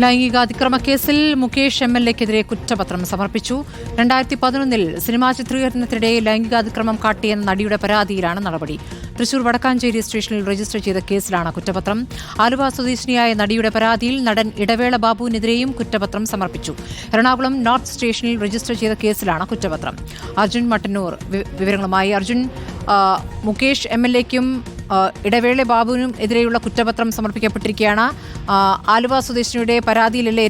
ലൈംഗികാതിക്രമ കേസിൽ മുകേഷ് MLA-ക്കെതിരെ കുറ്റപത്രം സമർപ്പിച്ചു. 2011-ൽ സിനിമാ ചിത്രീകരണത്തിനിടെ ലൈംഗികാതിക്രമം കാട്ടിയെന്ന നടിയുടെ പരാതിയിലാണ് നടപടി. തൃശൂർ വടക്കാഞ്ചേരി സ്റ്റേഷനിൽ രജിസ്റ്റർ ചെയ്ത കേസിലാണ് കുറ്റപത്രം. ആലുവ സ്വദേശിനിയായ നടിയുടെ പരാതിയിൽ നടൻ ഇടവേള ബാബുവിനെതിരെയും കുറ്റപത്രം സമർപ്പിച്ചു. എറണാകുളം നോർത്ത് സ്റ്റേഷനിൽ രജിസ്റ്റർ ചെയ്ത കേസിലാണ് കുറ്റപത്രം. അർജുൻ മട്ടന്നൂർ വിവരങ്ങളുമായി. അർജുൻ, മുകേഷ് MLA-ക്കും ഇടവേള ബാബുവിനും എതിരെയുള്ള കുറ്റപത്രം സമർപ്പിക്കപ്പെട്ടിരിക്കുകയാണ്. ആലുവ സ്വദേശിനിയുടെ പരാതിയിലല്ലേ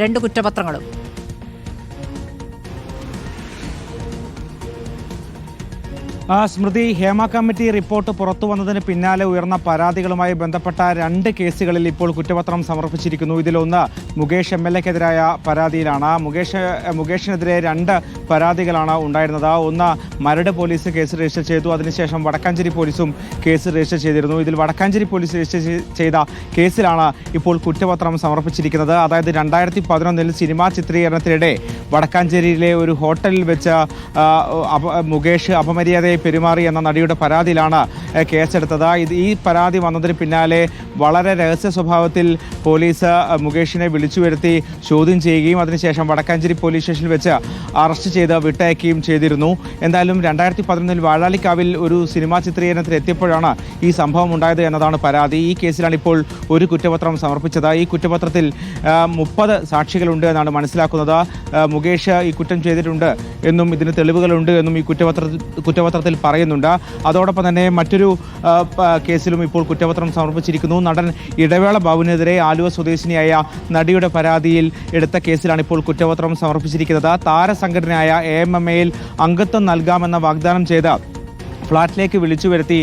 രണ്ട് കുറ്റപത്രങ്ങളും? സ്മൃതി, ഹേമ കമ്മിറ്റി റിപ്പോർട്ട് പുറത്തു വന്നതിന് പിന്നാലെ ഉയർന്ന പരാതികളുമായി ബന്ധപ്പെട്ട 2 കേസുകളിൽ ഇപ്പോൾ കുറ്റപത്രം സമർപ്പിച്ചിരിക്കുന്നു. ഇതിലൊന്ന് മുകേഷ് MLA-ക്കെതിരായ പരാതിയിലാണ്. മുകേഷിനെതിരെ 2 പരാതികളാണ് ഉണ്ടായിരുന്നത്. ഒന്ന് മരട് പോലീസ് കേസ് രജിസ്റ്റർ ചെയ്തു. അതിനുശേഷം വടക്കാഞ്ചേരി പോലീസും കേസ് രജിസ്റ്റർ ചെയ്തിരുന്നു. ഇതിൽ വടക്കാഞ്ചേരി പോലീസ് രജിസ്റ്റർ ചെയ്ത കേസിലാണ് ഇപ്പോൾ കുറ്റപത്രം സമർപ്പിച്ചിരിക്കുന്നത്. അതായത് 2011-ൽ സിനിമാ ചിത്രീകരണത്തിനിടെ വടക്കാഞ്ചേരിയിലെ ഒരു ഹോട്ടലിൽ വെച്ച് മുകേഷ് അപമര്യാദയെ പെരുമാറി എന്ന നടിയുടെ പരാതിയിലാണ് കേസെടുത്തത്. ഈ പരാതി വന്നതിന് പിന്നാലെ വളരെ രഹസ്യ സ്വഭാവത്തിൽ പോലീസ് മുകേഷിനെ വിളിച്ചു വരുത്തി ചോദ്യം ചെയ്യുകയും അതിനുശേഷം വടക്കാഞ്ചേരി പോലീസ് സ്റ്റേഷനിൽ വെച്ച് അറസ്റ്റ് ചെയ്ത് വിട്ടയക്കുകയും ചെയ്തിരുന്നു. എന്തായാലും 2011-ൽ വാഴാലിക്കാവിൽ ഒരു സിനിമാ ചിത്രീകരണത്തിൽ എത്തിയപ്പോഴാണ് ഈ സംഭവം ഉണ്ടായത് എന്നതാണ് പരാതി. ഈ കേസിലാണ് ഇപ്പോൾ ഒരു കുറ്റപത്രം സമർപ്പിച്ചത്. ഈ കുറ്റപത്രത്തിൽ 30 സാക്ഷികളുണ്ട് എന്നാണ് മനസ്സിലാക്കുന്നത്. മുകേഷ് ഈ കുറ്റം ചെയ്തിട്ടുണ്ട് എന്നും ഇതിന് തെളിവുകളുണ്ട് എന്നും ഈ കുറ്റപത്രത്തിൽ പറയുന്നുണ്ട്. അതോടൊപ്പം തന്നെ മറ്റൊരു കേസിലും ഇപ്പോൾ കുറ്റപത്രം സമർപ്പിച്ചിരിക്കുന്നു. നടൻ ഇടവേള ബാബുവിനെതിരെ ആലുവ സ്വദേശിനിയായ നടിയുടെ പരാതിയിൽ എടുത്ത കേസിലാണ് ഇപ്പോൾ കുറ്റപത്രം സമർപ്പിച്ചിരിക്കുന്നത്. താരസംഘടനയായ AMMA-യിൽ അംഗത്വം നൽകാമെന്ന വാഗ്ദാനം ചെയ്ത ഫ്ളാറ്റിലേക്ക് വിളിച്ചു വരുത്തി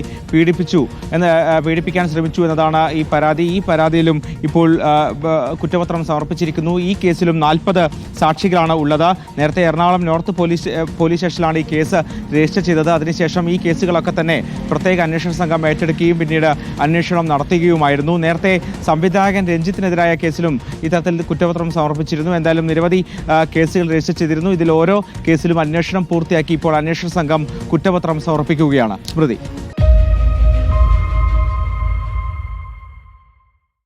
പീഡിപ്പിക്കാൻ ശ്രമിച്ചു എന്നതാണ് ഈ പരാതി. ഈ പരാതിയിലും ഇപ്പോൾ കുറ്റപത്രം സമർപ്പിച്ചിരിക്കുന്നു. ഈ കേസിലും 40 സാക്ഷികളാണ് ഉള്ളത്. നേരത്തെ എറണാകുളം നോർത്ത് പോലീസ് സ്റ്റേഷനിലാണ് ഈ കേസ് രജിസ്റ്റർ ചെയ്തത്. അതിനുശേഷം ഈ കേസുകളൊക്കെ തന്നെ പ്രത്യേക അന്വേഷണ സംഘം ഏറ്റെടുക്കുകയും പിന്നീട് അന്വേഷണം നടത്തുകയുമായിരുന്നു. നേരത്തെ സംവിധായകൻ രഞ്ജിത്തിനെതിരായ കേസിലും ഇത്തരത്തിൽ കുറ്റപത്രം സമർപ്പിച്ചിരുന്നു. എന്തായാലും നിരവധി കേസുകൾ രജിസ്റ്റർ ചെയ്തിരുന്നു. ഇതിൽ ഓരോ കേസിലും അന്വേഷണം പൂർത്തിയാക്കി ഇപ്പോൾ അന്വേഷണ സംഘം കുറ്റപത്രം സമർപ്പിക്കുകയാണ്. സ്മൃതി.